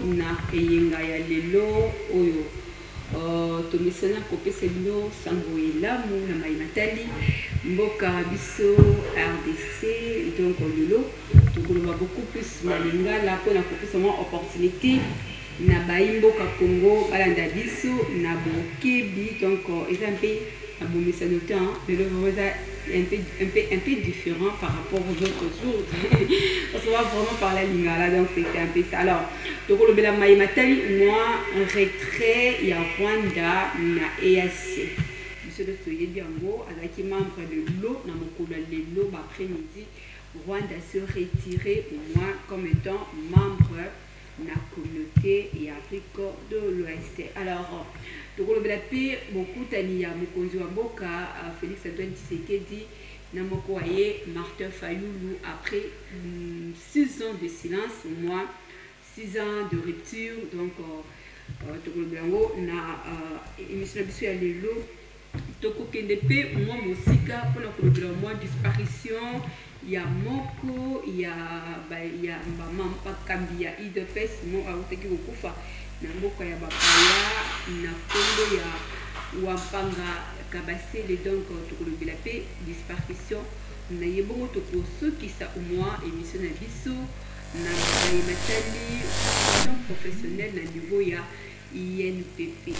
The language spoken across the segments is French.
na eyenga ya lelo oyo tomisana kopesa bino sango elamu na maimatali mboka biso RDC. Donc lelo tokoloba beaucoup plus malingala mpona kopesa mwa opportunité na baimboka Congo balanda biso na bokebi. Donc eza mpe na bomisano temps lelo vraiment un peu différent par rapport aux autres jours. Parce qu'on va vraiment parler à lingala, donc c'était un peu ça. Alors, donc le Maï Matali, moi, un retrait, il y a Rwanda, na EAC. Monsieur le Soye Biango, avec les membres de l'eau, dans mon collègue de l'eau, après-midi, Rwanda se retirer, moi, comme étant membre de la communauté et Afrique de l'Ouest. Alors, donc le BLP, beaucoup tania mokonzi wa mboka Félix Antoine Tshisekedi na moko aye Martin Fayulu après 6 ans de silence, moi 6 ans de rupture. Donc donc le blanco na émission biso ya lelo toko kende pe moi mosika pona ko le moi disparition ya moko ya mama pakambi ya IDPS mo awuteki kokufa na mboka ya bapaya na Kongo ya Wampanga Kabasele. Donc tokolobela pe disparition na yebongo tokosokisa au moins émission na biso na matali professionnel na niveau ya INPP.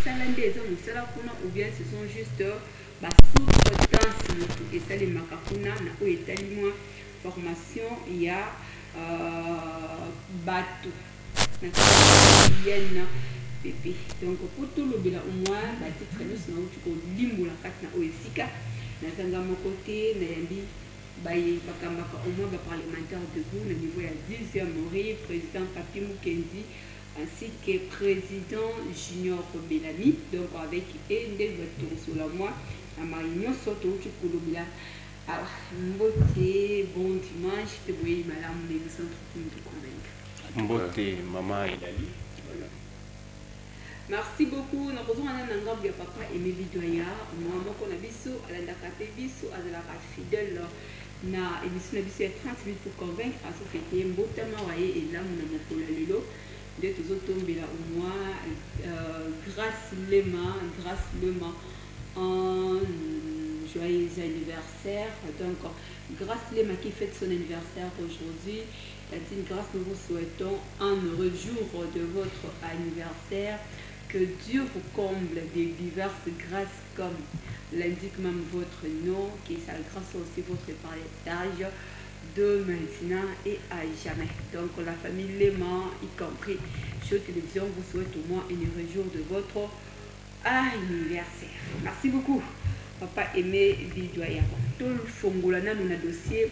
Sala ndeza musala kuna ou bien ce sont juste sous-traitance etali makakuna na o etali moi formation ya bateau. Donc pour tout le bilan au moins la titre nous tu limbo la carte na oesika na zanga mon côté na yambi baye bakambaka au moins parlementaire debout le niveau ya 10e Mori président Papi Mukendi ainsi que président Junior Belami. Donc avec Ende Bato sur la moi à Marignon surtout tu pour le bilan. Alors mbote bon dimanche te voyez madame les centres pour nous convaincre. Mbote maman Elali. Merci beaucoup. Nous avons un de papa Aimé Bidoya. Moi, je suis biso, Alanda Katé biso, Azala fidèle. Na émission biso 30 minutes pour convaincre. À ce fait, mbotama waye et là, mon amour lelo. De tous autres tombés là au moins grâce lema en joyeux anniversaire. Donc grâce lema qui fête son anniversaire aujourd'hui. Grâce, nous vous souhaitons un heureux jour de votre anniversaire. Que Dieu vous comble de diverses grâces comme l'indique même votre nom, qui sa grâce aussi votre partage de maintenant et à jamais. Donc la famille Léman, y compris sur télévision, vous souhaite au moins un heureux jour de votre anniversaire. Merci beaucoup, Papa Aimé Bidoya. Tout le fongolana nous a dossier.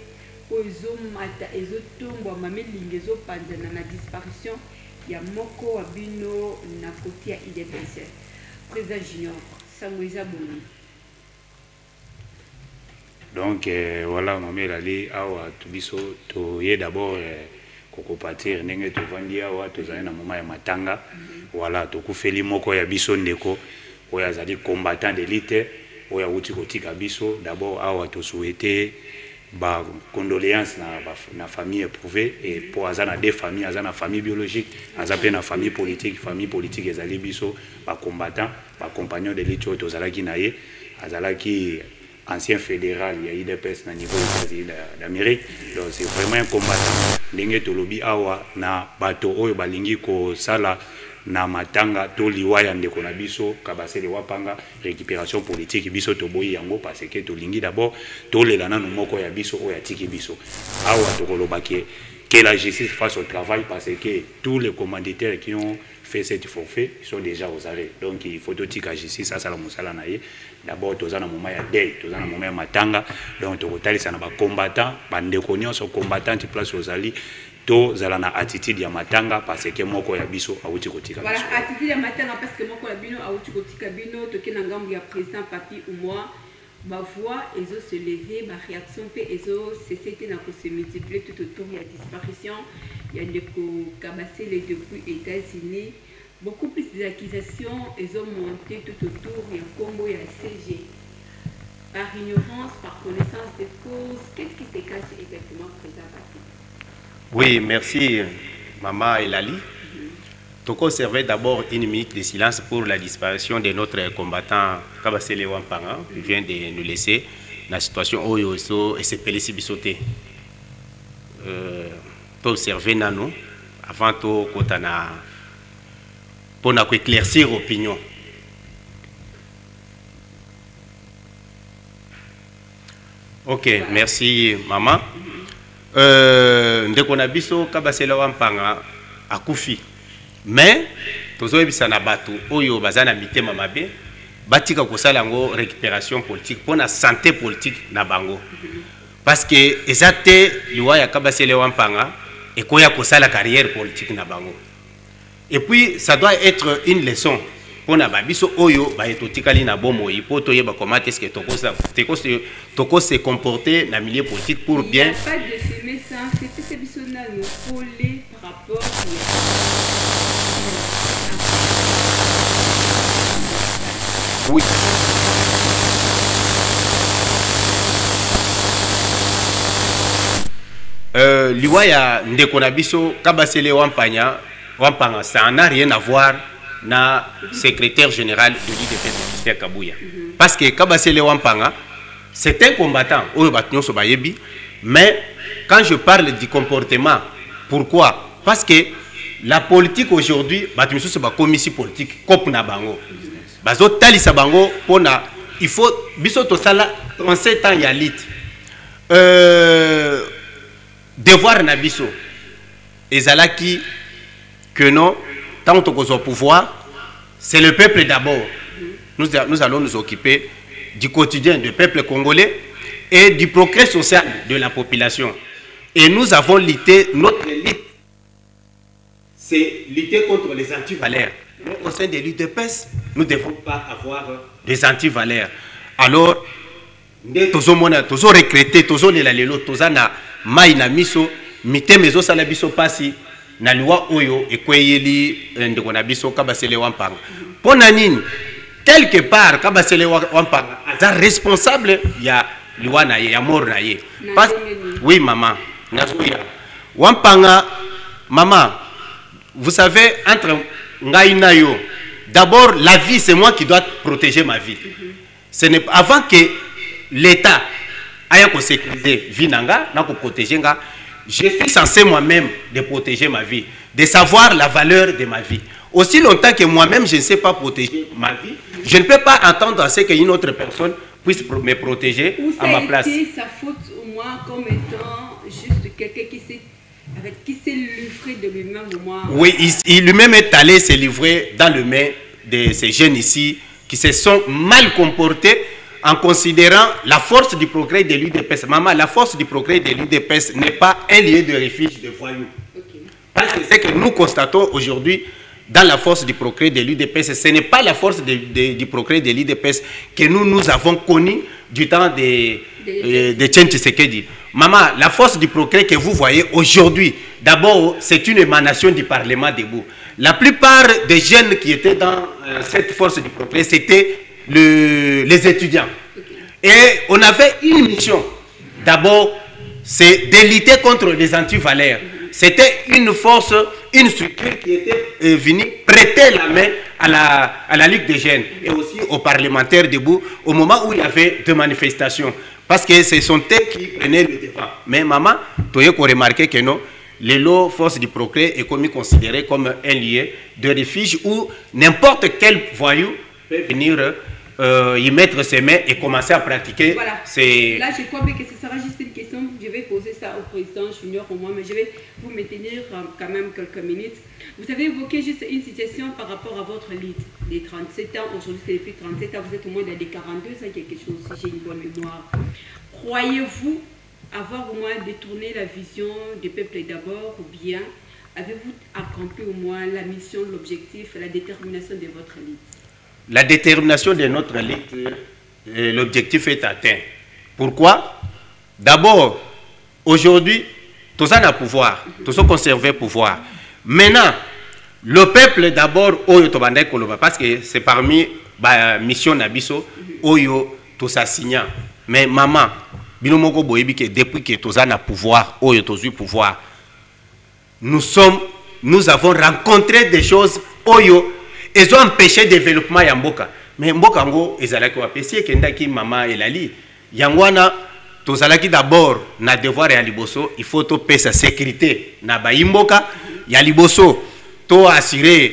Mata ezotombo mamelingi ezopanda na disparition ya moko wa bino na koti ya IDPS. Président Junior Sangweza Boni. Donc voilà mamé lali awa tubiso to ye d'abord koko patir ndenge to vandi awa to zana na mama ya matanga. Voilà to kufeli moko ya biso ndeko oya zali combattant d'élite oya uti kotika biso. D'abord awa to souhaiter ba condoléances na famille éprouvée et pour azana des familles azana famille biologique azape na famille politique ezali biso ba combattant ba compagnon de l'élite to zalaki na ye azalaki ancien fédéral ya IDPS na niveau d'Amérique. Donc c'est vraiment un combattant ndenge to lobi awa na bato oyo balingi ko sala na matanga to liwaya ndeko na biso Kabasele Wapanga récupération politique biso to boyi yango parce que to lingi d'abord to lelana no moko ya biso oya tiki biso awa to kolobaki que la justice fasse au travail parce que tous les commanditaires qui ont fait cette forfait sont déjà aux arrêts. Donc il faut tout la justice ça la musala na ye d'abord to zana moment ya day to zana moment ya matanga. Donc to kotalisa na ba combattant bandeko nyonso combattant place aux ali to zala na attitude ya matanga parce que moko ya biso awuti kotika biso. Voilà, attitude ya matanga parce que moko ya bino awuti kotika bino to kina ngambu ya président Papi ou moi ma voix et se lever ma réaction pe ezo cessé na ko se multiplier tout autour ya disparition ya ndeko Kabasele depuis États-Unis. Beaucoup plus d'accusations ezo monté tout autour ya Congo ya CG. Par ignorance, par connaissance de cause, qu'est-ce qui se cache exactement président Papi? Oui, merci Maman Elali. Donc conserver d'abord une minute de silence pour la disparition de notre combattant Kabasele Wampanga, qui vient de nous laisser dans la situation où il et se pélissi bisoté. Observer nano avant tout kotana pour éclaircir l'opinion. Ok, merci maman. Ndeko na biso Kabasele Wampanga akufi. Mais tozoyebisa na bato oyo bazana mitema mabe batika kosala ngo récupération politique pour la santé politique na bango. Parce que exacte liwa ya Kabasele Wampanga et koya kosala carrière politique na bango. Et puis ça doit être une leçon pour na babiso oyo ba etotikali na bomo ipo toyeba comment est-ce que toko se comporter na milieu politique pour bien. Il n'y a pas de fumer ça, c'est biso na no collé par rapport Oui. Liwaya ndeko na biso Kabasele Wampanga, ça n'a rien à voir na secrétaire général de l'IDPS Christian Kabouya. Parce que Kabasele Wampanga, c'est un combattant, mais quand je parle du comportement, pourquoi? Parce que la politique aujourd'hui, c'est une commission politique, comme na bango. Bazo talisa bango pona il faut biso to sala 37 ans ya lit devoir na biso ezalaki que non tant que au pouvoir c'est le peuple d'abord. Nous allons nous occuper du quotidien du peuple congolais et du progrès social de la population. Et nous avons lutté, notre lutte c'est lutter contre les antivaleurs. Au sein de l'UDPS, nous ne devons pas avoir des antivaleurs. Alors, nous avons recruté, nous avons maïna miso, mité mezo salabiso pasi, na loi oyo, et kweyeli, ndekonabiso Kabasele Wampanga. Ponanine, quelque part, Kabasele Wampanga, est responsable, il y a loi na ye, il y a mort na ye. Oui, maman. Wampanga, maman, vous savez, entre Ngaïnayo, d'abord, la vie, c'est moi qui dois protéger ma vie. Ce n'est avant que l'État aille sécuriser vie nanga, n'a protéger nga, je suis censé moi-même de protéger ma vie, de savoir la valeur de ma vie. Aussi longtemps que moi-même je ne sais pas protéger ma vie, je ne peux pas attendre à ce qu'une autre personne puisse me protéger à ma place. Sa faute au moins comme étant juste quelqu'un qui s'est livré de lui-même au moins. Oui, il lui-même est allé se livrer dans le main de ces jeunes ici qui se sont mal comportés en considérant la force du progrès de l'UDPS. Maman, la force du progrès de l'UDPS n'est pas un lieu de refuge de voyous. Okay. Parce que c'est que nous constatons aujourd'hui dans la force du progrès de l'UDPS, ce n'est pas la force du progrès de l'UDPS que nous avons connue du temps de Tchen Tshisekedi. Maman, la force du progrès que vous voyez aujourd'hui, d'abord, c'est une émanation du Parlement debout. La plupart des jeunes qui étaient dans cette force du progrès, c'était les étudiants. Et on avait une mission. D'abord, c'est de lutter contre les antivaleurs. C'était une force, une structure qui était venue prêter la main à la Ligue des jeunes et aussi aux parlementaires debout au moment où il y avait des manifestations. Parce que ce sont eux qui prenaient le devant. Mais maman, tu as remarqué que non, les lots force du progrès est considéré comme un lieu de refuge où n'importe quel voyou peut venir y mettre ses mains et commencer à pratiquer. Voilà. Là, je crois que ce sera juste une question. Je vais poser ça au président Junior au moins, mais je vais vous maintenir quand même quelques minutes. Vous avez évoqué juste une situation par rapport à votre lead des 37 ans. Aujourd'hui, c'est depuis 37 ans. Vous êtes au moins dans les 42 ans, quelque chose, si j'ai une bonne mémoire. Croyez-vous avoir au moins détourné la vision du peuple d'abord, ou bien avez-vous accompli au moins la mission, l'objectif, la détermination de votre lead? La détermination de notre lutte, l'objectif est atteint. Pourquoi? D'abord, aujourd'hui, tous avons le pouvoir, tous ont conservé le pouvoir. Maintenant, le peuple d'abord, parce que c'est parmi la mission Nabiso, Oyo, tous signant. Mais maman, depuis que tous avons le pouvoir, Oyo, tous le pouvoir, nous sommes nous avons rencontré des choses oyo ils ont empêché le développement ya mboka. Mais mboka ngo ezalaki wapesi kendaki mama elali yangwana tozalaki d'abord na devoir ya liboso il faut to pesa sécurité na baimboka ya liboso to assurer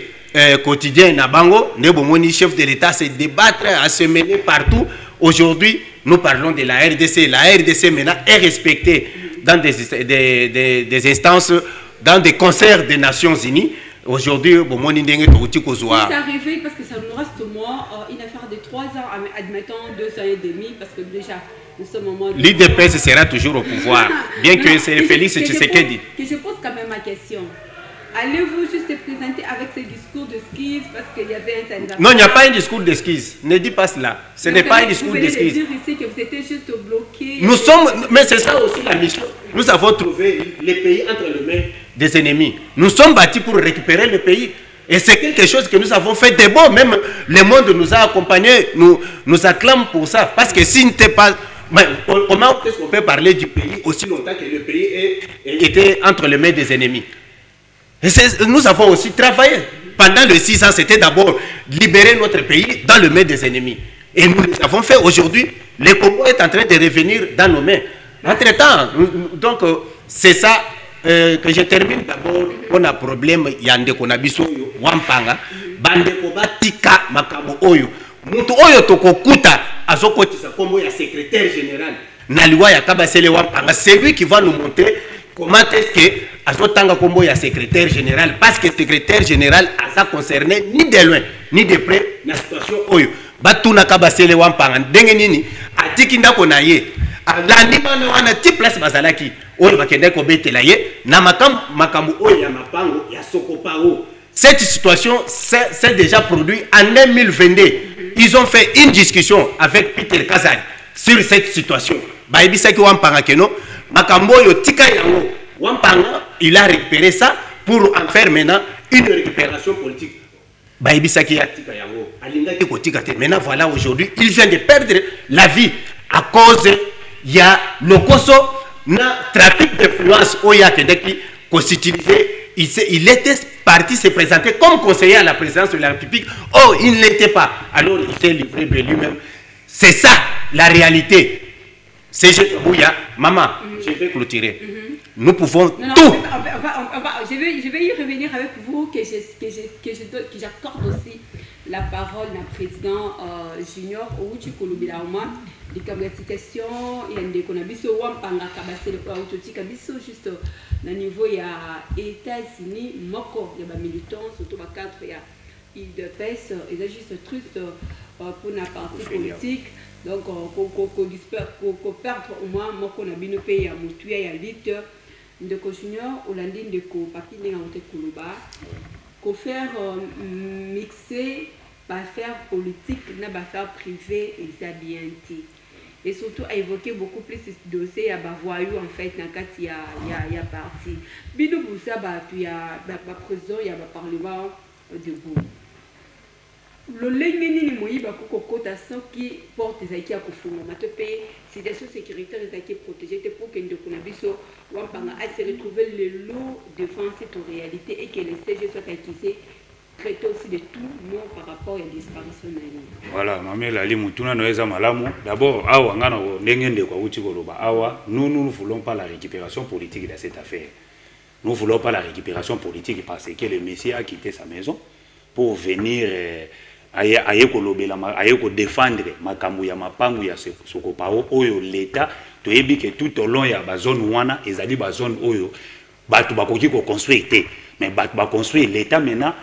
quotidien na bango ne bomoni chef de l'État se débattre à se mêler partout. Aujourd'hui nous parlons de la RDC. La RDC maintenant est respectée dans des instances, dans des concerts des Nations Unies. Aujourd'hui, bon, mon indénié tout kozwa. C'est arrivé parce que ça nous reste une affaire de 3 ans, admettons 2 ans et demi, parce que déjà nous sommes au moment. L'IDPS sera toujours au pouvoir, bien que c'est Félix Tshisekedi. Que je pose quand même ma question. Allez-vous juste présenter avec ce discours de skis parce qu'il y avait un candidat? Non, il n'y a pas un discours de skis. Ne dis pas cela. Ce n'est pas un discours de skis. Vous dire ici que vous étiez juste bloqué. Nous sommes, mais c'est ça aussi la mission. Nous avons trouvé les pays entre les mains des ennemis. Nous sommes bâtis pour récupérer le pays. Et c'est quelque chose que nous avons fait de bon. Même le monde nous a accompagnés, nous acclame pour ça. Parce que si n'était pas... Mais comment est-ce qu'on peut parler du pays aussi longtemps que le pays était entre les mains des ennemis? Et nous avons aussi travaillé. Pendant les 6 ans, c'était d'abord libérer notre pays dans le main des ennemis. Et nous l'avons fait aujourd'hui. Le Congo est en train de revenir dans nos mains. Entre-temps, donc c'est ça que je termine d'abord. On a un problème, il y a un déconabiso, wampanga, bande kobatika makabo oyo. Mutu oyo tokokuta azokotisa kombo ya secrétaire général. Naliwa ya kabasele wampanga, c'est lui qui va nous montrer comment est-ce que azotanga kombo ya secrétaire général, parce que secrétaire général a ça concerné ni de loin ni de près la situation oyo. Batuna kabasele wampanga ndenge nini atiki ndako na ye. Alandi bana wana ti place bazalaki oyo bakende ko betela ye na makambo oyo ya mapango ya sokopao. Cette situation s'est déjà produite en 2022. Ils ont fait une discussion avec Peter Kazali sur cette situation. Baibisaki wampanga keno makambo oyo tika yango wampanga il a récupéré ça pour en faire maintenant une récupération politique. Baibisaki ya tika yango alingaki ko tika te. Maintenant voilà aujourd'hui il vient de perdre la vie à cause il y a le coso na trafic d'influence oya kendeki constitué. Il était parti se présenter comme conseiller à la présidence de la République. Oh, il ne l'était pas. Alors il s'est livré de lui-même. C'est ça la réalité. C'est Bouya, maman, je vais clôturer. Nous pouvons tout. Je vais y revenir avec vous, que j'accorde aussi la parole à président Junior Ouchi Kolubilauma. Les capacités, il y a des conabiso, wampanga kabase le outil kabiso juste au niveau il y a États-Unis, moko il y a des militants surtout à cadre il y a IDPS et c'est juste triste pour la partie politique donc qu'on perdre au moins moko na bino pays à mutuya ya lutte de Junior Holandine de ko papi n'est en tête kuluba qu'on faire mixer pas faire politique n'a pas faire privé et ça bien dit. Et surtout à évoquer beaucoup plus ce dossier à Bavoyou en fait dans le il y a parti bidou ça bah puis il y a président il y a parlement debout le lengeni ni moyiba ko kota sans qui porte les acquis à kofunga matope situation sécuritaire les acquis protégés pour que ndeko na biso wampanga a se retrouver le lot devant cette réalité et que les CG soient acquittés traiter aussi de tout mort par rapport à la disparition de l'île. Voilà, maman la limutuna noeza malamu. D'abord, awa ngana ndengende kwa uti koloba awa, nous ne voulons pas la récupération politique de cette affaire. Nous ne voulons pas la récupération politique parce que le Messie a quitté sa maison pour venir aye kolobela aye ko défendre makambo ya mapangu ya sokopao oyo l'état toyebi que tout au long ya ba zone wana ezali ba zone oyo batu bakoki ko construire té mais batu ba construire l'état maintenant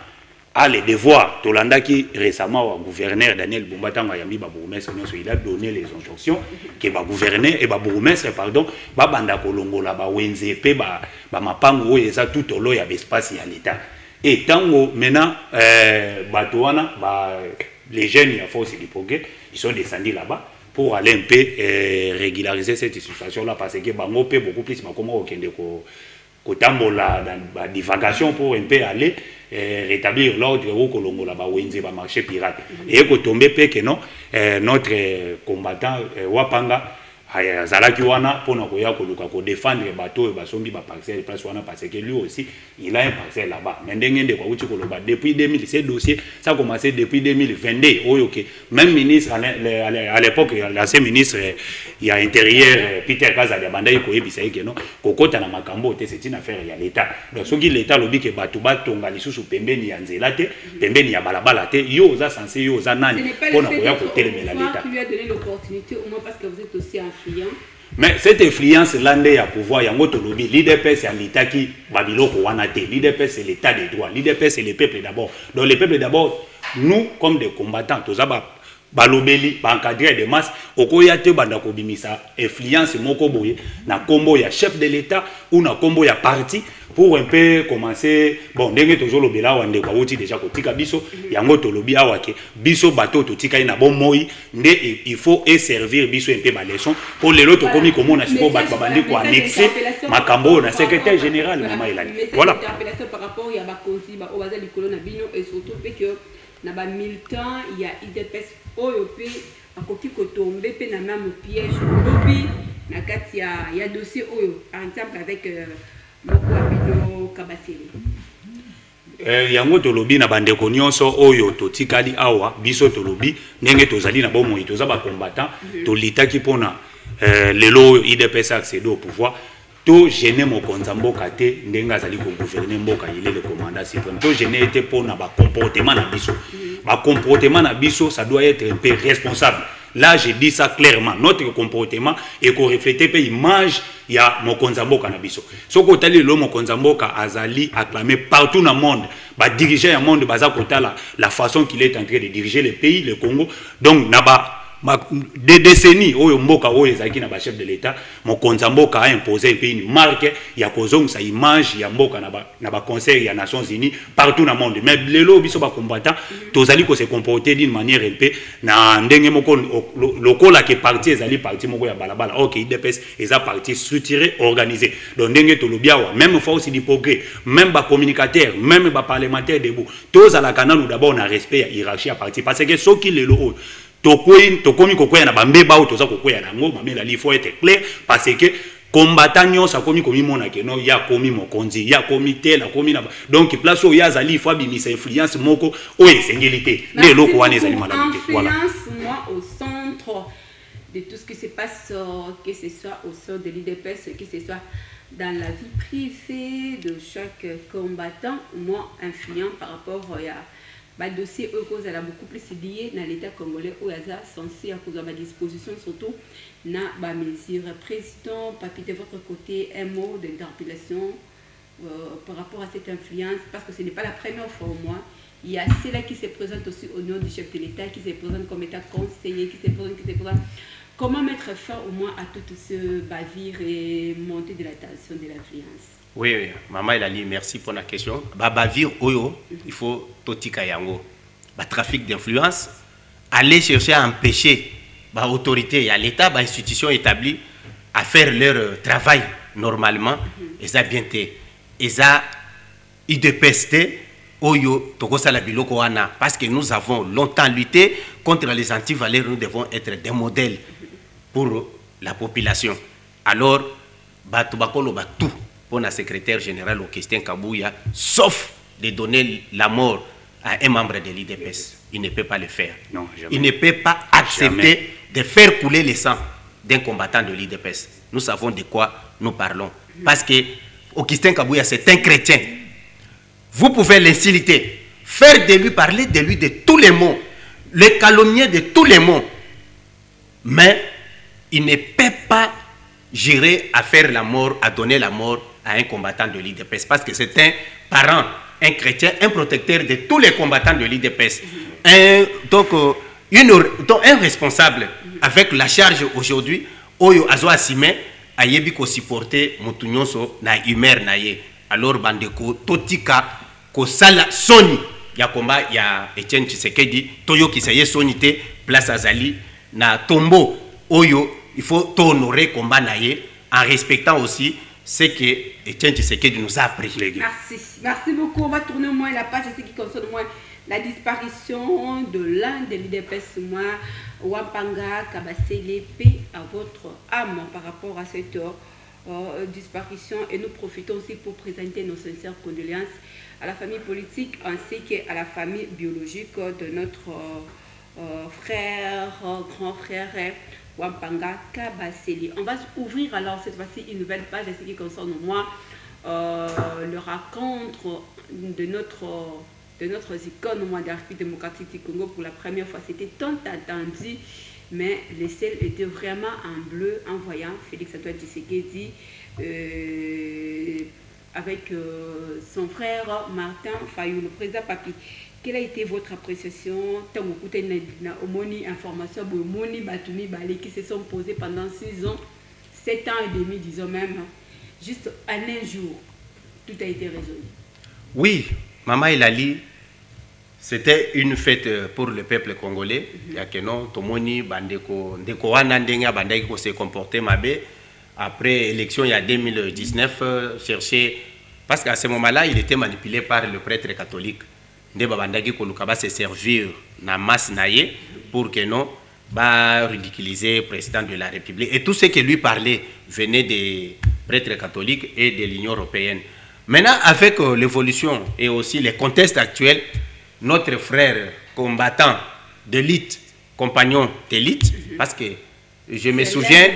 a le devoir. Tolanda qui récemment au gouverneur Daniel Bumbatanga Yambi Babourmestre, il a donné les instructions que ba gouverneur et Babourmestre pardon, ba banda kolongola ba wenzepe ba mapango et ça tout au long ya espace ya l'état. Et tant maintenant batouana les jeunes il y a force du progrès, ils sont descendus là-bas pour aller un peu régulariser cette situation là parce que bango peut beaucoup plus comment okende ko tambola dans la divagation pour un peu aller rétablir l'ordre au Colombo là-bas où il va marché pirate et que tomber que non notre combattant Wapanga azalaki wana pona koya koluka ko défendre bateau et basombi ba parcelle place wana parce que lui aussi il a un parcelle là-bas mais ndenge ndeko uti koloba depuis 2000 ces dossiers ça a commencé depuis 2022 oyoke même ministre à l'époque l'ancien ministre il y a intérieur Peter Kazadi bandai ko yebisa yeke non kokota na makambo te c'est une affaire ya l'état donc soki l'état lobi ke batu batonga lisusu pembeni ya nzela te pembeni ya balabala te yo za censé yo za nani pona koya ko telemela l'état qui lui a donné l'opportunité au moins parce que vous êtes aussi influent. Mais cette influence landais à pouvoir, il y a un autre lobby. L'IDPS c'est l'État qui Babiloko Wanate. L'IDPS c'est l'État des droits. L'IDPS c'est le peuple d'abord. Donc le peuple d'abord, nous comme des combattants, tous balobeli encadré de masse okoya te banda ko bimisa influence moko boye na kombo ya chef de l'état ou na kombo ya parti pour un peu commencer bon ndenge tozo lobela wande kwa uti déjà kotika biso yango to lobi awake biso bato to tika na bon moi nde il faut et servir biso un peu ba leçon pour les autres komi komona siko ba bandi ko annexer makambo na secrétaire général mama Elani voilà interpellation par rapport ya ba konzi ba obaza likolo na bino et surtout que na ba militant il y a IDPS OEP à côté que tomber pe na même piège lobby na kati ya dossier oyo par exemple avec moko abino Kabasele yango to lobby na bande ko nyonso oyo to tikali awa biso to lobby ndenge tozali na bomoi toza ba combattant to litaki pona lelo IDPS accéder au pouvoir to gêner mon konzamboka te ndenga azali ko gouverner mboka il est le commandant suprême to gêner était pona ba comportement na biso ba comportement na biso ça doit être un peu responsable là je dis ça clairement notre comportement et qu'on reflète peu image ya mon konzamboka na biso soko tali lo mon konzamboka azali acclamé partout dans le monde ba diriger un monde baza kotala la façon qu'il est en train de diriger le pays le Congo donc naba des décennies oyo mboka oyo ezaki na ba chef de l'état mokonza mboka a imposé un pays une marque ya kozong sa image ya mboka na ba conseil ya Nations Unies partout dans le monde mais lelo biso ba combattant tozali ko se comporter d'une manière un peu na ndenge moko lokola ke parti ezali parti moko ya balabala OK IDPS eza parti structuré organisé donc ndenge to lobiawa même fois aussi du progrès même ba communicateur même ba parlementaire debout tozala kananu d'abord na respect ya hiérarchie à parti parce que soki lelo tokomi kokoya na bambeba ou toza kokoya na ngo mamela il faut être clair parce que combattant nyonso komi komi mona ke no ya komi mokonzi ya comité la komi na donc place o ya zali faut bimisa influence moko o esengilité les loko wana ezali malamité voilà moi au centre de tout ce qui se passe que ce soit au sein de l'IDPS que ce soit dans la vie privée de chaque combattant moi influent par rapport à le dossier est beaucoup plus lié dans l'État congolais où il y a censé à ma disposition surtout dans la mesure président papier de votre côté un mot d'interpellation par rapport à cette influence parce que ce n'est pas la première fois au moins il y a ceux-là qui se présentent aussi au nom du chef de l'État qui se présentent comme état conseiller qui se présentent comment mettre fin au moins à tout ce bavire et monter de la tension de l'influence. Oui, oui, maman Elali, merci pour la question. Bavir oyo, il faut totika yango. Trafic d'influence, aller chercher à empêcher l'autorité, l'État, l'institution établie à faire leur travail normalement. Et ça bien été. Et ça, IDPS oyo tokosala biloko wana parce que nous avons longtemps lutté contre les antivaleurs, nous devons être des modèles pour la population. Alors, batubakolo tout pour le secrétaire général Augustin Kabouya, sauf de donner la mort à un membre de l'IDPS. Il ne peut pas le faire. Non, jamais. Il ne peut pas accepter de faire couler le sang d'un combattant de l'IDPS. Nous savons de quoi nous parlons. Parce que Augustin Kabouya, c'est un chrétien. Vous pouvez l'insulter, faire de lui, parler de lui de tous les mots, le calomnier de tous les mots. Mais il ne peut pas gérer à faire la mort, à donner la mort à un combattant de l'IDPS. Parce que c'est un parent, un chrétien, un protecteur de tous les combattants de l'IDPS. Donc, un responsable avec la charge aujourd'hui, Oyo Azo Asime, ayebi ko supporter Moutounyonso na humeur na ye. Alors, bandeko, totika, ko sala soni, ya komba, ya Etienne Tshisekedi, toyo ki saye sonité, place Azali, na tombo, Oyo, il faut honorer combat na ye, en respectant aussi ce que Etienne Tshisekedi nous a appris. Merci. Merci beaucoup. On va tourner au moins la page de ce qui concerne au moins la disparition de l'un de l'IDPS, moi, Wampanga Kabasele P. à votre âme par rapport à cette disparition, et nous profitons aussi pour présenter nos sincères condoléances à la famille politique ainsi qu'à la famille biologique de notre frère, grand frère Wampanga Kabaseli. On va ouvrir alors cette fois-ci une nouvelle page à ce qui concerne moi, le raconte de notre icône de la République démocratique du Congo. Pour la première fois, c'était tant attendu, mais le ciel était vraiment en bleu en voyant Félix Antoine Tshisekedi avec son frère Martin Fayulu. Le président Papi, quelle a été votre appréciation? Tant que vous avez une information, qui se sont posées pendant 6 ans, 7 ans et demi, disons même, juste en un jour, tout a été résolu. Oui, Maman Elali, c'était une fête pour le peuple congolais. Il y a que non, Tomoni, Bandeko, Ndeko Wana Ndenga, Bandeko s'est comporté Mabé. Après l'élection, il y a 2019, chercher. Parce qu'à ce moment-là, il était manipulé par le prêtre catholique. Ndeba Bandaki Kolukaba se servir na masse naïe pour que non, ridiculiser le président de la République. Et tout ce qui lui parlait venait des prêtres catholiques et de l'Union européenne. Maintenant, avec l'évolution et aussi les contextes actuels, notre frère combattant d'élite, compagnon d'élite, parce que je me souviens,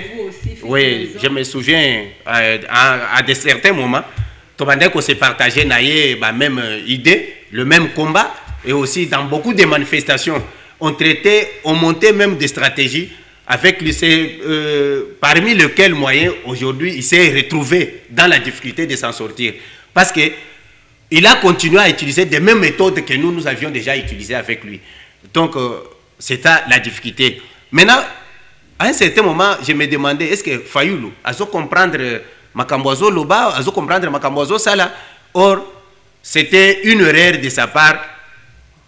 oui, je me souviens à de certains moments, Tobandeko s'est partagé la même idée, le même combat, et aussi dans beaucoup de manifestations, on montait même des stratégies avec parmi lesquels moyens aujourd'hui il s'est retrouvé dans la difficulté de s'en sortir. Parce qu'il a continué à utiliser les mêmes méthodes que nous avions déjà utilisées avec lui. Donc, c'est la difficulté. Maintenant, à un certain moment, je me demandais, est-ce que Fayulu a comprendre Makambozo Loba, a comprendre Makambozo Sala? Or, c'était une erreur de sa part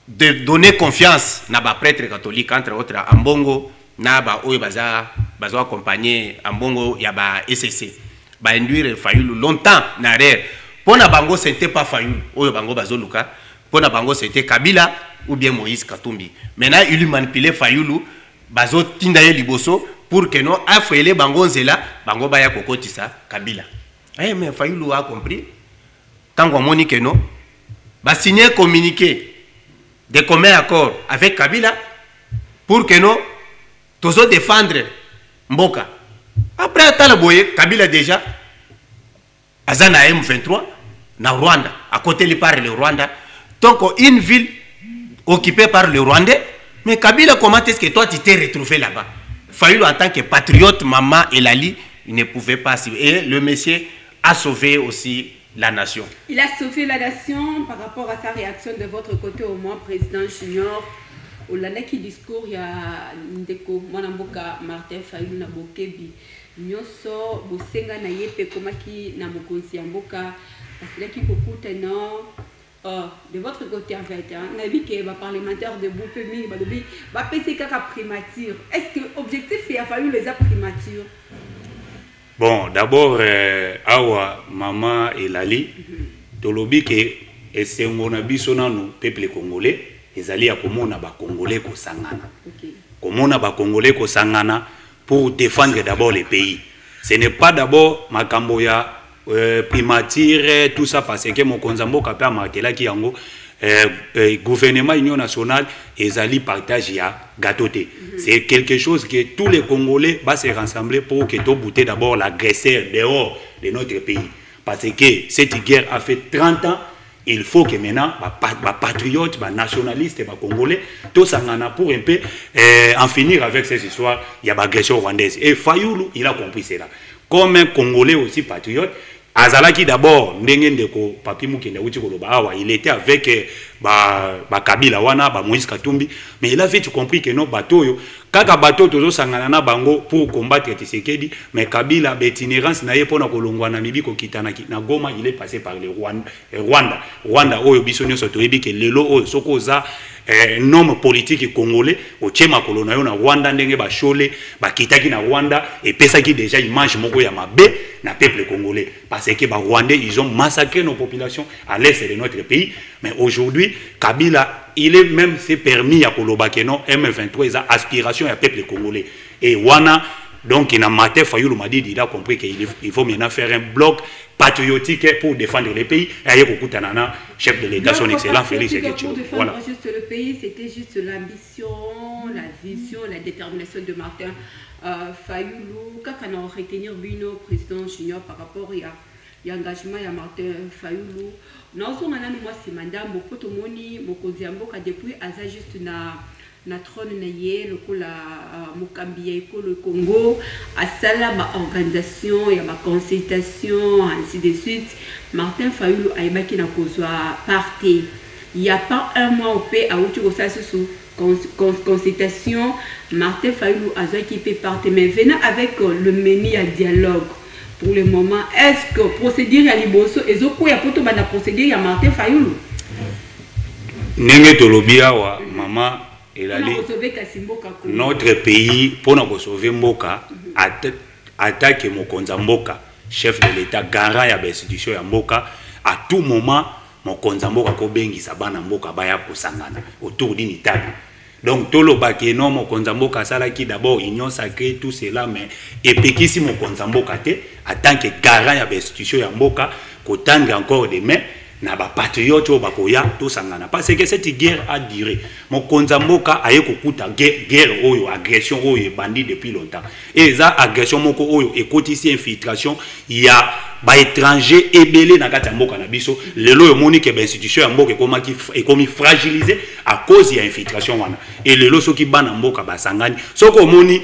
de donner confiance à les prêtres catholiques, entre autres, à Mbongo, à Baza accompagné à Mbongo, et à SSC. Induire Fayulu longtemps en arrière. Pour na bango, ce n'était pas Fayulu, ou bango Bazoluka. Pour na bango, c'était Kabila ou bien Moïse Katumbi. Maintenant, il lui manipulait Fayulu, Bazo Tindaye Liboso, pour que non, affaire bango Zela, bango Baya Kokotisa, Kabila. Eh, mais Fayulu a compris. Tant qu'on moni que non, va signer un communiqué de commun accord avec Kabila pour que non, tous défendre Mboka. Après, Kabila déjà, Azana M23, na Rwanda, à côté de par le Rwanda. Donc, une ville occupée par le Rwandais, mais Kabila, comment est-ce que toi tu t'es retrouvé là-bas? Fayulu, en tant que patriote, Maman Elali, il ne pouvait pas. Et le monsieur a sauvé aussi la nation. Il a sauvé la nation par rapport à sa réaction de votre côté, au moins, président Junior. Au qui discours, il y a Ndeko Mwanamboka Martin Fayulu na Bokebi. Nyoso bosenga na yepe komaki na mokonzi mboka parce que kokuta non de votre côté en fait on a vu que les parlementaires de Boupemi va passer kaka primature. Est-ce que l'objectif il a fallu les primature? Bon, d'abord awa Maman Elali tolobi ke esengona biso nanu peuple congolais ezali ya komona ba congolais ko sangana. Komona ba congolais ko sangana pour défendre d'abord les pays. Ce n'est pas d'abord Makamboya, primature, tout ça, parce que mon konzambo kapé marqué qui yango gouvernement Union nationale et Zali partage ya gâteauté. C'est quelque chose que tous les Congolais vont se rassembler pour que tout bouter d'abord l'agresseur dehors de notre pays. Parce que cette guerre a fait 30 ans. Il faut que maintenant, les patriotes, les nationalistes, les Congolais, tous s'en pour un peu en finir avec cette histoire. Il y a l'agression rwandaise. Et Fayulu, il a compris cela. Comme un Congolais aussi patriote, Azalaki d'abord, il était avec Kabila Wana, Moïse Katumbi, mais il avait compris que non, bateau, kaka bateau tozo sangana bango pour combattre Tshisekedi, mais Kabila itinérance na yepo na kolongwa na mibi ko kitana na Goma, il est passé par le Rwanda oyo bisonyo sotoyebi ke lelo oyo sokoza un homme politique congolais au Tchema Kolonayo na Rwanda ndenge ba chole ba kitaki na Rwanda et pesaki déjà image moko ya mabe na peuple congolais parce que ba Rwandais ils ont massacré nos populations à l'est de notre pays. Mais aujourd'hui Kabila il est même c'est permis à Koloba que non M23 ils ont aspiration à peuple congolais et wana Donc, Martin Fayoulou m'a dit, il a compris qu'il faut maintenant faire un bloc patriotique pour défendre le pays. Et il chef de l'État, son excellent Félix Tshisekedi. Pour défendre juste le pays, c'était juste l'ambition, la vision, la détermination de Martin Fayoulou. Quand on a retenir Bino, président junior, par rapport à l'engagement de Martin Fayoulou, nous avons un mandat, beaucoup de moni, beaucoup de Mboka depuis, à juste na trône na ye lokola Mokambi le Congo à sala ma organisation et ma consultation ainsi de suite. Martin Fayoulou a émaqué na kozwa parti. Il n'y a pas un mois au pays à où tu vois sous consultation. Martin Fayoulou a qui peut partir, mais venant avec le menu à dialogue. Pour le moment, est-ce que procédure à Liboso et Zoko ya poto bana procédure à Martin Fayoulou? Nenge tolobia wa maman. Notre pays, pour nous sauver Mboka, attaque Mokonza Mboka, chef de l'État, garant ya l'institution ya Mboka, à tout moment, Mokonza Mboka ko bengi sabana Mboka baya posangana autour d'une table. Donc tout le baké non Mokonza Mboka sala qui d'abord union sacrée tout cela mais et puis si Mokonza Mboka te en tant que garant ya l'institution ya Mboka, kotanga encore demain na ba patriote o bakoya to sangana parce que cette guerre a duré Mokonza Mboka aye kokuta guerre oyo agression oyo bandit depuis longtemps et ça agression moko oyo ekotisi infiltration il y a ba étranger ebelé na kati ya mboka na biso lelo yo moni ke ba institution ya mboka ekomi fragilisé à cause ya infiltration wana et lelo soki bana mboka basangani soko moni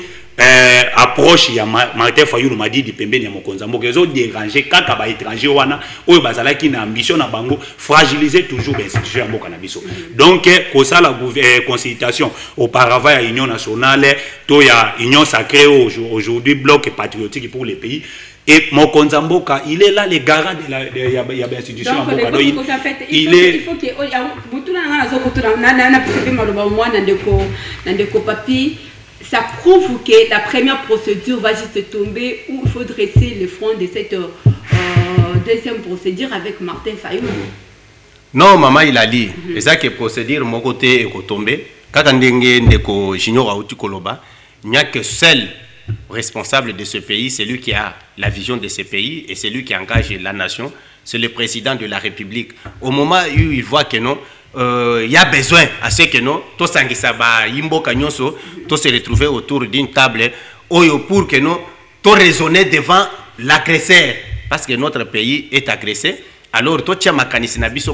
approche ya Martin Fayoulou m'a dit pembeni ya Mokonza Mboka ezo déranger kaka ba étranger wana oyo bazalaki na ambition na bango fragiliser toujours l'institution ya mboka na biso. Donc kosa la consultation auparavant ya union nationale to ya union sacrée aujourd'hui bloc patriotique pour les pays et Mokonza Mboka il est là le garant de la institution ya mboka. Donc il est il faut que butuna na zo butuna na pese maloba mwana ndeko papi. Ça prouve que la première procédure va juste tomber où il faut dresser le front de cette deuxième procédure avec Martin Fayoulou. Non, maman, il a dit. C'est ça que procédure, mon côté, est tombé. Quand on est junior à Koloba, il n'y a que seul responsable de ce pays, c'est lui qui a la vision de ce pays et c'est lui qui engage la nation, c'est le président de la République. Au moment où il voit que non, il y a besoin à ce que nous, tous se retrouver autour d'une table pour que nous, tous raisonner devant l'agresseur. Parce que notre pays est agressé. Alors, tout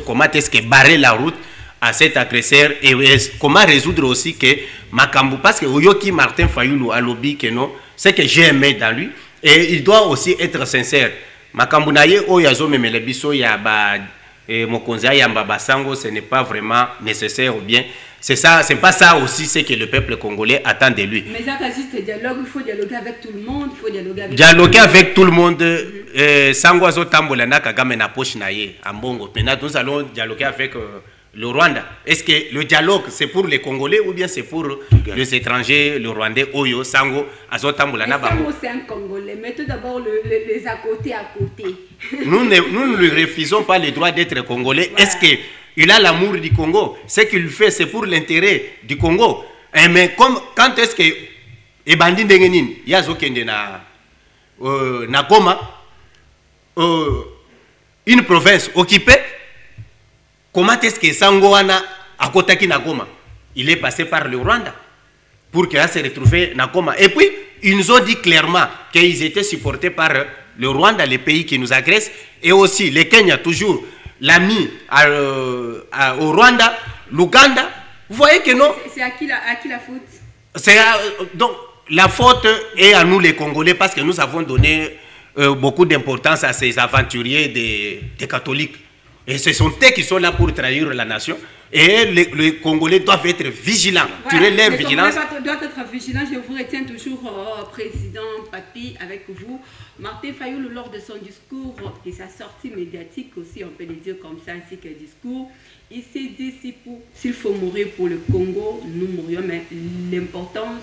comment est-ce que barrer la route à cet agresseur et comment résoudre aussi que Makambu, parce que Oyoki Martin Fayoulou a lobby que non, c'est que j'ai aimé dans lui et il doit aussi être sincère. Makambu naye Oyazo Memelebiso Yaba. Et Mokonza Yamba Sango, ce n'est pas vraiment nécessaire ou bien. C'est ça, c'est pas ça aussi ce que le peuple congolais attend de lui. Mais ça juste dialogue, il faut dialoguer avec tout le monde, il faut dialoguer avec tout le monde. Sango Azo Tambolana Kagame na poche naye, Ambongo. Maintenant, nous allons dialoguer avec le Rwanda. Est-ce que le dialogue c'est pour les Congolais ou bien c'est pour les étrangers, le Rwandais, Oyo, Sango, Azo Tambolana Bango? Sango c'est un Congolais, mettez d'abord les à côté à côté. Nous ne lui refusons pas le droit d'être Congolais. Voilà. Est-ce qu'il a l'amour du Congo? Ce qu'il fait, c'est pour l'intérêt du Congo. Mais quand est-ce que les bandits d'Engenin, il y a na Goma, une province occupée, comment est-ce que Sangoana a Kotaki na Goma? Il est passé par le Rwanda pour qu'il se retrouve na Goma. Et puis, ils nous ont dit clairement qu'ils étaient supportés par le Rwanda, les pays qui nous agressent, et aussi le Kenya, toujours l'ami au Rwanda, l'Ouganda. Vous voyez que non? C'est à qui la faute? Donc, la faute est à nous les Congolais parce que nous avons donné beaucoup d'importance à ces aventuriers des catholiques. Et ce sont eux qui sont là pour trahir la nation. Et les Congolais doivent être vigilants. Voilà, leur vigilance. Les Congolais doivent être vigilants. Je vous retiens toujours, Président Papi, avec vous. Martin Fayoulou, lors de son discours et sa sortie médiatique aussi, on peut le dire comme ça, ainsi que discours, il s'est dit s'il faut mourir pour le Congo, nous mourions, mais l'importance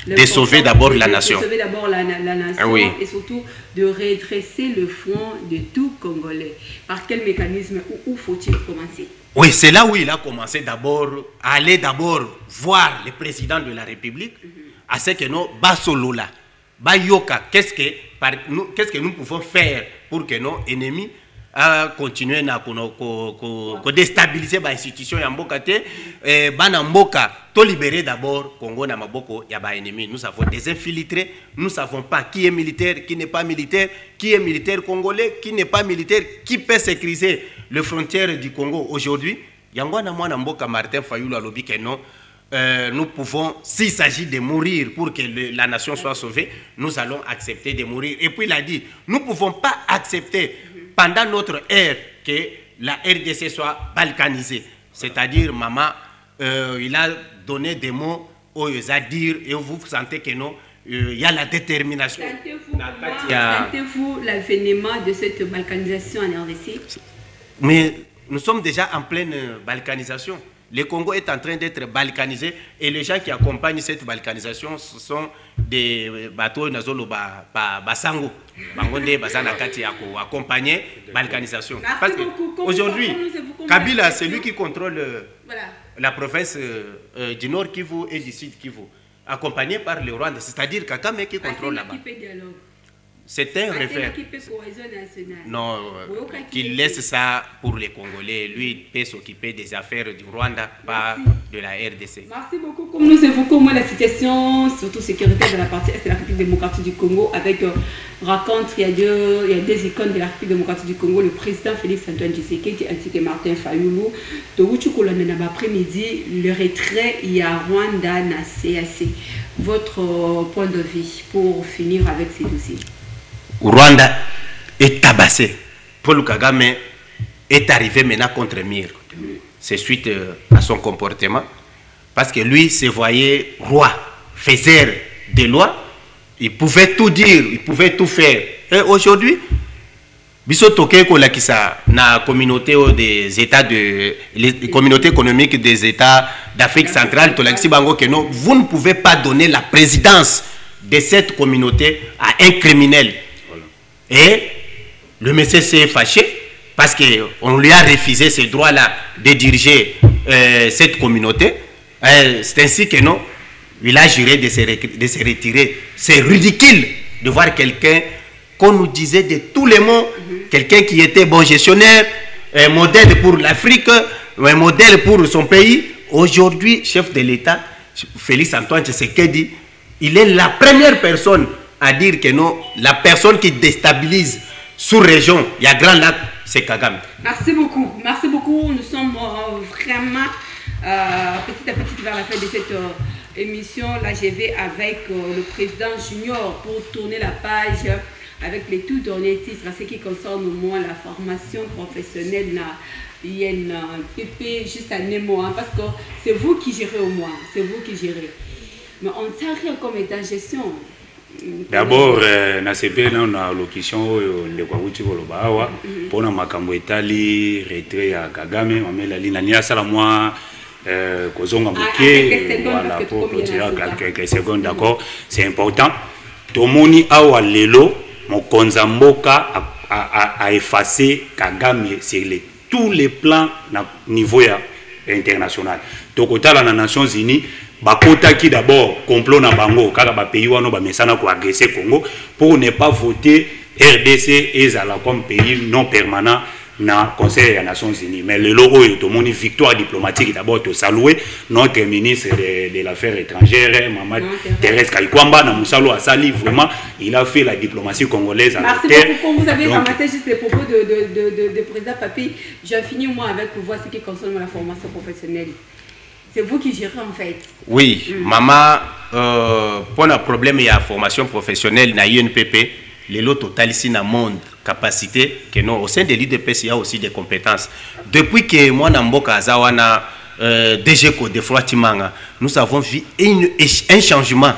de sauver d'abord la nation. De sauver d'abord la nation, ah oui. Et surtout de redresser le front de tout Congolais. Par quel mécanisme, où faut-il commencer? Oui, c'est là où il a commencé d'abord à aller d'abord voir le président de la République, à ce que nous, Basolola. bayoka qu'est-ce que nous pouvons faire pour que nos ennemis continuer à déstabiliser l'institution ya mboka te bana mboka to libérer d'abord Congo na maboko ya ba ennemis. Nous avons des infiltrés, nous savons pas qui est militaire, qui n'est pas militaire, qui est militaire congolais, qui n'est pas militaire, qui peut sécuriser les frontières du Congo aujourd'hui. Yangwana mwana mboka Martin Fayulu alobi que non. Nous pouvons, s'il s'agit de mourir pour que la nation soit sauvée, nous allons accepter de mourir. Et puis il a dit, nous ne pouvons pas accepter pendant notre ère que la RDC soit balkanisée. C'est-à-dire, maman, il a donné des mots aux à dire et vous sentez que non, il y a la détermination. Sentez-vous l'avènement de cette balkanisation en RDC? Mais nous sommes déjà en pleine balkanisation. Le Congo est en train d'être balkanisé et les gens qui accompagnent cette balkanisation ce sont des bateaux nazolo basango bangonde bazana kati ya ko accompagner balkanisation. Parce que aujourd'hui Kabila c'est lui qui contrôle la province du Nord Kivu et du Sud Kivu, accompagné par le Rwanda, c'est-à-dire Kagame qui contrôle là-bas. C'est un référent. Non, qu'il laisse ça pour les Congolais. Lui, il peut s'occuper des affaires du Rwanda, pas de la RDC. Merci beaucoup. Comme nous évoquons la situation, surtout sécuritaire de la partie est de la République démocratique du Congo, avec rencontre, il y a deux icônes de la République démocratique du Congo, le président Félix Antoine Tshisekedi ainsi que Martin Fayulu. Après-midi, le retrait, il y a Rwanda, na CAC. Votre point de vue pour finir avec ces dossiers? Rwanda est tabassé. Paul Kagame est arrivé maintenant contre Mir. C'est suite à son comportement. Parce que lui se voyait roi, faiseur des lois. Il pouvait tout dire, il pouvait tout faire. Et aujourd'hui, biso toke ko lakisa na communauté des États de les communautés économiques des États d'Afrique centrale to lakisi bango que non, vous ne pouvez pas donner la présidence de cette communauté à un criminel. Et le monsieur s'est fâché parce qu'on lui a refusé ce droit-là de diriger cette communauté. C'est ainsi que non, il a juré de se retirer. C'est ridicule de voir quelqu'un qu'on nous disait de tous les mots, quelqu'un qui était bon gestionnaire, un modèle pour l'Afrique, un modèle pour son pays. Aujourd'hui, chef de l'État, Félix Antoine Tshisekedi, il est la première personne à dire que non, la personne qui déstabilise sous-région, il y a Grand Lac, c'est Kagame. Merci beaucoup. Merci beaucoup. Nous sommes vraiment petit à petit vers la fin de cette émission. Là, je vais avec le président Junior pour tourner la page avec les tout derniers titres à ce qui concerne au moins la formation professionnelle. Il y a une PP juste à Nemo, hein, parce que c'est vous qui gérez au moins. C'est vous qui gérez. Mais on ne sait rien comme état gestion. D'abord, na CP on a locution de Kwaouti Kolobawa pour na makambo etali retrait ya Kagame on met la ligne nia sala moi kozonga moké voilà pour continuer quelques secondes, d'accord, c'est important. Tomoni awa lelo mokonza mboka a effacé Kagame sur tous les plans na niveau ya international. Tokotala na Nations Unies bakota qui d'abord complot na bango kaka ba pays wano ba mesana ko agresser Congo pour ne pas voter RDC et zala comme pays non permanent na Conseil des Nations Unies. Mais le logo est une victoire diplomatique d'abord to saluer notre ministre de l'affaires étrangères Maman Thérèse Kaikwamba na Moussalo Asali, vraiment il a fait la diplomatie congolaise à merci beaucoup. Quand vous avez ramassé juste les propos de président Papi, j'ai fini moi avec voir ce qui concerne la formation professionnelle. C'est vous qui gérez en fait. Oui, maman, pour le problème de la formation professionnelle na UNPP, les lots total ici dans le monde, capacité, que non, au sein de l'UDPS, il y a aussi des compétences. Depuis que moi, Namboka Azawana, DG Kodefroa Timanga, nous avons vu un changement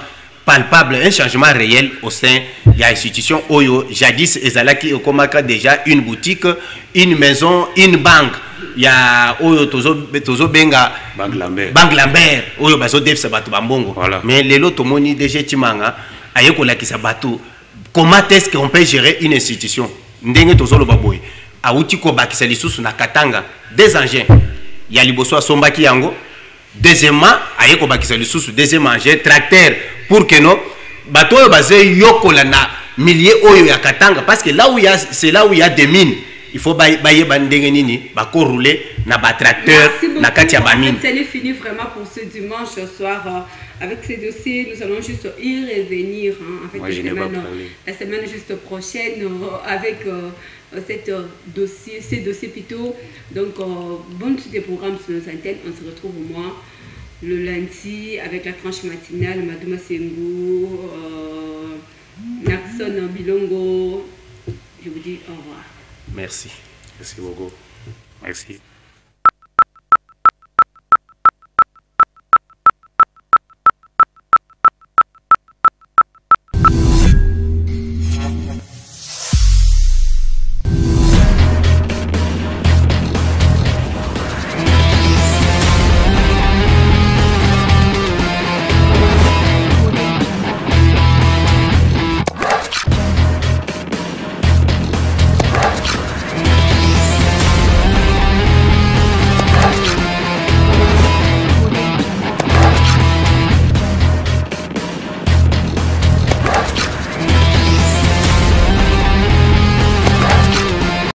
palpable, un changement réel au sein de l'institution Oyo. Jadis, Ezalaki Okomaka déjà une boutique, une maison, une banque. Il y a Oyo Tozo Benga, Banque Lambert, Oyo Bazo Dev Sabato Bambongo. Mais les lots Tomoni DG Timanga, Ayeko Laki Sabato. Comment est-ce qu'on peut gérer une institution? Ndenge Tozolo Baboy. Aouti Kobaki Salisusu na Katanga, des engins. Il y a Liboso Sombaki Yango. Deuxièmement, Ayeko Baki Salisusu, deuxième engin, tracteur, pour que non, bato basé yokola na milliers oyo ya Katanga parce que là où il y a c'est là où il y a des mines. Il faut bailler bandenge nini ba ko rouler na ba tracteur na kati ya ba mine. C'est fini vraiment pour ce dimanche soir avec ces dossiers. Nous allons juste y revenir en fait. Moi, la semaine juste prochaine avec ces dossiers plutôt. Donc bonne suite des programmes sur nos antennes. On se retrouve au moins le lundi avec la tranche matinale Madouma Sengou, Naxon Bilongo. Je vous dis au revoir. Merci. Merci beaucoup. Merci.